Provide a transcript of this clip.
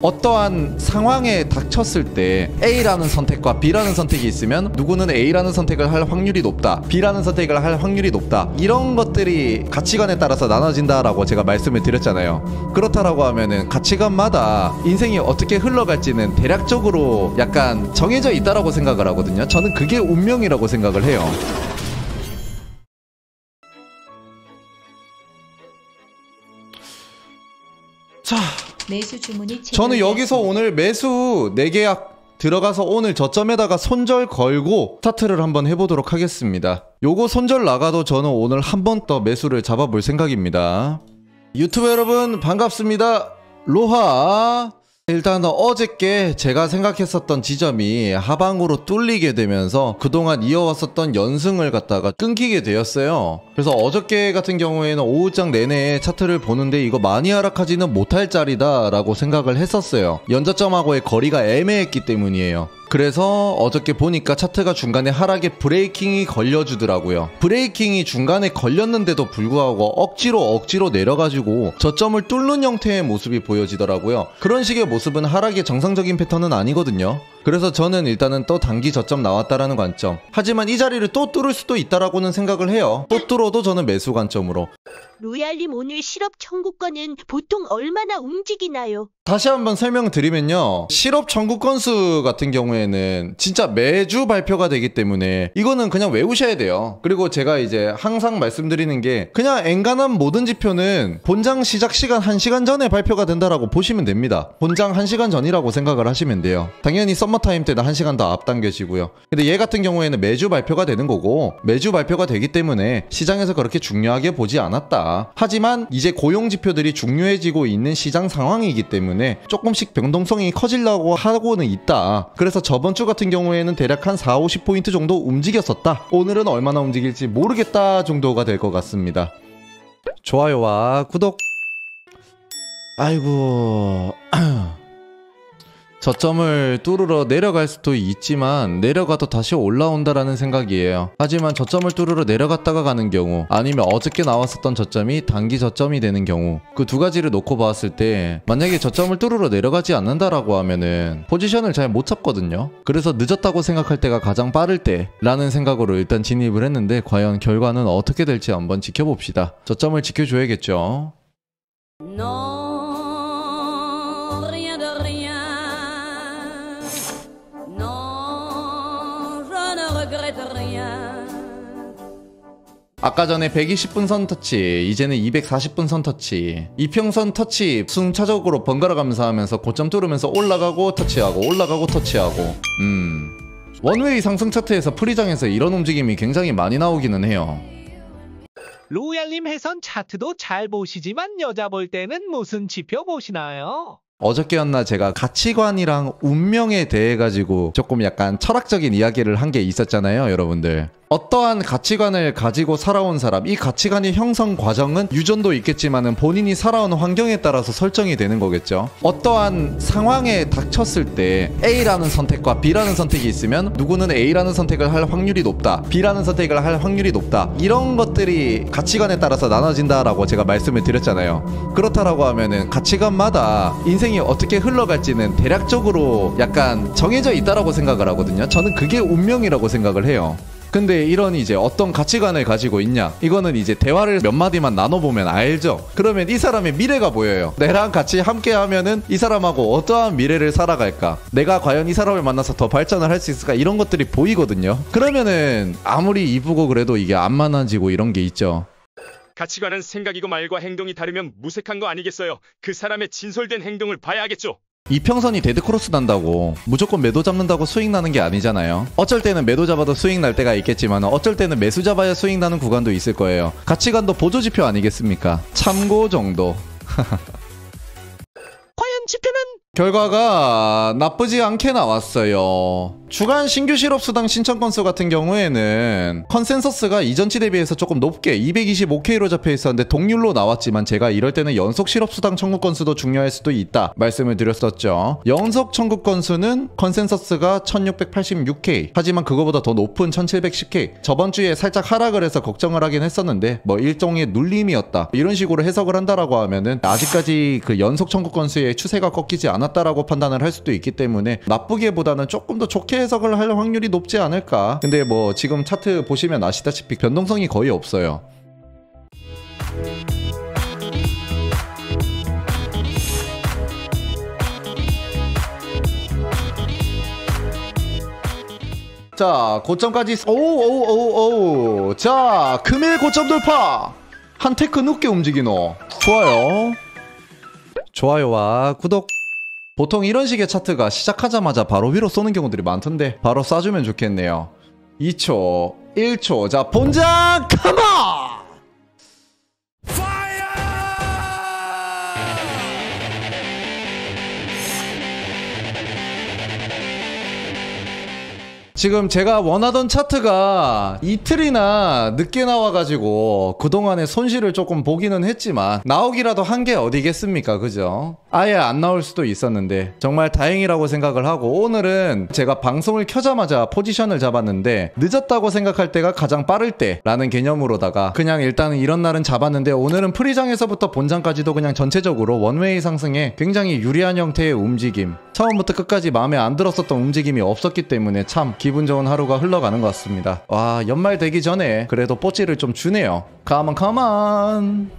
어떠한 상황에 닥쳤을 때 A라는 선택과 B라는 선택이 있으면 누구는 A라는 선택을 할 확률이 높다, B라는 선택을 할 확률이 높다, 이런 것들이 가치관에 따라서 나눠진다라고 제가 말씀을 드렸잖아요. 그렇다라고 하면은 가치관마다 인생이 어떻게 흘러갈지는 대략적으로 약간 정해져 있다라고 생각을 하거든요. 저는 그게 운명이라고 생각을 해요. 자, 매수 주문이 저는 여기서 오늘 매수 4계약 들어가서 오늘 저점에다가 손절 걸고 스타트를 한번 해보도록 하겠습니다. 요거 손절 나가도 저는 오늘 한 번 더 매수를 잡아볼 생각입니다. 유튜브 여러분 반갑습니다. 로하. 일단 어저께 제가 생각했었던 지점이 하방으로 뚫리게 되면서 그동안 이어왔었던 연승을 갖다가 끊기게 되었어요. 그래서 어저께 같은 경우에는 오후장 내내 차트를 보는데 이거 많이 하락하지는 못할 자리다 라고 생각을 했었어요. 연저점하고의 거리가 애매했기 때문이에요. 그래서 어저께 보니까 차트가 중간에 하락에 브레이킹이 걸려주더라고요. 브레이킹이 중간에 걸렸는데도 불구하고 억지로 내려가지고 저점을 뚫는 형태의 모습이 보여지더라고요. 그런 식의 모습은 하락의 정상적인 패턴은 아니거든요. 그래서 저는 일단은 또 단기 저점 나왔다라는 관점, 하지만 이 자리를 또 뚫을 수도 있다라고는 생각을 해요. 또 뚫어도 저는 매수 관점으로. 로얄님 오늘 실업 청구권은 보통 얼마나 움직이나요? 다시 한번 설명드리면요, 실업 청구 건수 같은 경우에는 진짜 매주 발표가 되기 때문에 이거는 그냥 외우셔야 돼요. 그리고 제가 이제 항상 말씀드리는 게, 그냥 엔간한 모든 지표는 본장 시작 시간 1시간 전에 발표가 된다라고 보시면 됩니다. 본장 1시간 전이라고 생각을 하시면 돼요. 당연히 썸머타임 때는 1시간 더 앞당겨지고요. 근데 얘 같은 경우에는 매주 발표가 되는 거고, 매주 발표가 되기 때문에 시장에서 그렇게 중요하게 보지 않았다. 하지만 이제 고용 지표들이 중요해지고 있는 시장 상황이기 때문에 조금씩 변동성이 커지려고 하고는 있다. 그래서 저번 주 같은 경우에는 대략 한 40-50포인트 정도 움직였었다. 오늘은 얼마나 움직일지 모르겠다 정도가 될 것 같습니다. 좋아요와 구독. 아이고 저점을 뚫으러 내려갈 수도 있지만 내려가도 다시 올라온다라는 생각이에요. 하지만 저점을 뚫으러 내려갔다가 가는 경우, 아니면 어저께 나왔었던 저점이 단기 저점이 되는 경우, 그 두 가지를 놓고 봤을 때 만약에 저점을 뚫으러 내려가지 않는다라고 하면은 포지션을 잘 못 잡거든요. 그래서 늦었다고 생각할 때가 가장 빠를 때 라는 생각으로 일단 진입을 했는데, 과연 결과는 어떻게 될지 한번 지켜봅시다. 저점을 지켜줘야겠죠. 아까 전에 120분 선 터치, 이제는 240분 선 터치, 이평선 터치 순차적으로 번갈아 가면서 하면서 고점 뚫으면서 올라가고 터치하고 올라가고 터치하고. 원웨이 상승 차트에서 프리장에서 이런 움직임이 굉장히 많이 나오기는 해요. 로얄님 해선 차트도 잘 보시지만 여자 볼 때는 무슨 지표 보시나요? 어저께였나 제가 가치관이랑 운명에 대해 가지고 조금 약간 철학적인 이야기를 한 게 있었잖아요, 여러분들. 어떠한 가치관을 가지고 살아온 사람, 이 가치관의 형성 과정은 유전도 있겠지만은 본인이 살아온 환경에 따라서 설정이 되는 거겠죠. 어떠한 상황에 닥쳤을 때 A라는 선택과 B라는 선택이 있으면 누구는 A라는 선택을 할 확률이 높다, B라는 선택을 할 확률이 높다, 이런 것들이 가치관에 따라서 나눠진다라고 제가 말씀을 드렸잖아요. 그렇다라고 하면은 가치관마다 인생이 어떻게 흘러갈지는 대략적으로 약간 정해져 있다라고 생각을 하거든요. 저는 그게 운명이라고 생각을 해요. 근데 이런 이제 어떤 가치관을 가지고 있냐, 이거는 이제 대화를 몇 마디만 나눠보면 알죠. 그러면 이 사람의 미래가 보여요. 내랑 같이 함께 하면은 이 사람하고 어떠한 미래를 살아갈까, 내가 과연 이 사람을 만나서 더 발전을 할 수 있을까, 이런 것들이 보이거든요. 그러면은 아무리 이쁘고 그래도 이게 안 만나지고 이런 게 있죠. 가치관은 생각이고 말과 행동이 다르면 무색한 거 아니겠어요? 그 사람의 진솔된 행동을 봐야겠죠. 이평선이 데드크로스 난다고 무조건 매도 잡는다고 수익 나는 게 아니잖아요. 어쩔 때는 매도 잡아도 수익 날 때가 있겠지만 어쩔 때는 매수 잡아야 수익 나는 구간도 있을 거예요. 가치관도 보조지표 아니겠습니까? 참고 정도. 과연 지표는? 결과가 나쁘지 않게 나왔어요. 주간 신규 실업수당 신청 건수 같은 경우에는 컨센서스가 이전치 대비해서 조금 높게 225K로 잡혀 있었는데 동률로 나왔지만 제가 이럴 때는 연속 실업수당 청구 건수도 중요할 수도 있다 말씀을 드렸었죠. 연속 청구 건수는 컨센서스가 1686K, 하지만 그거보다 더 높은 1710K. 저번 주에 살짝 하락을 해서 걱정을 하긴 했었는데 뭐 일종의 눌림이었다 이런 식으로 해석을 한다라고 하면은 아직까지 그 연속 청구 건수의 추세가 꺾이지 않았다라고 판단을 할 수도 있기 때문에 나쁘게보다는 조금 더 좋게 해석을 할 확률이 높지 않을까. 근데 뭐 지금 차트 보시면 아시다시피 변동성이 거의 없어요. 자, 고점까지 오오오오. 자, 금일 고점 돌파. 한 테크 높게 움직이노. 좋아요. 좋아요와 구독. 보통 이런 식의 차트가 시작하자마자 바로 위로 쏘는 경우들이 많던데 바로 쏴주면 좋겠네요. 2초, 1초. 자, 본장 컴온! 지금 제가 원하던 차트가 이틀이나 늦게 나와가지고 그동안에 손실을 조금 보기는 했지만 나오기라도 한 게 어디겠습니까, 그죠? 아예 안 나올 수도 있었는데 정말 다행이라고 생각을 하고, 오늘은 제가 방송을 켜자마자 포지션을 잡았는데 늦었다고 생각할 때가 가장 빠를 때 라는 개념으로다가 그냥 일단은 이런 날은 잡았는데, 오늘은 프리장에서부터 본장까지도 그냥 전체적으로 원웨이 상승에 굉장히 유리한 형태의 움직임, 처음부터 끝까지 마음에 안 들었었던 움직임이 없었기 때문에 참 기분 좋은 하루가 흘러가는 것 같습니다. 와, 연말 되기 전에 그래도 뽀찌를 좀 주네요. 가만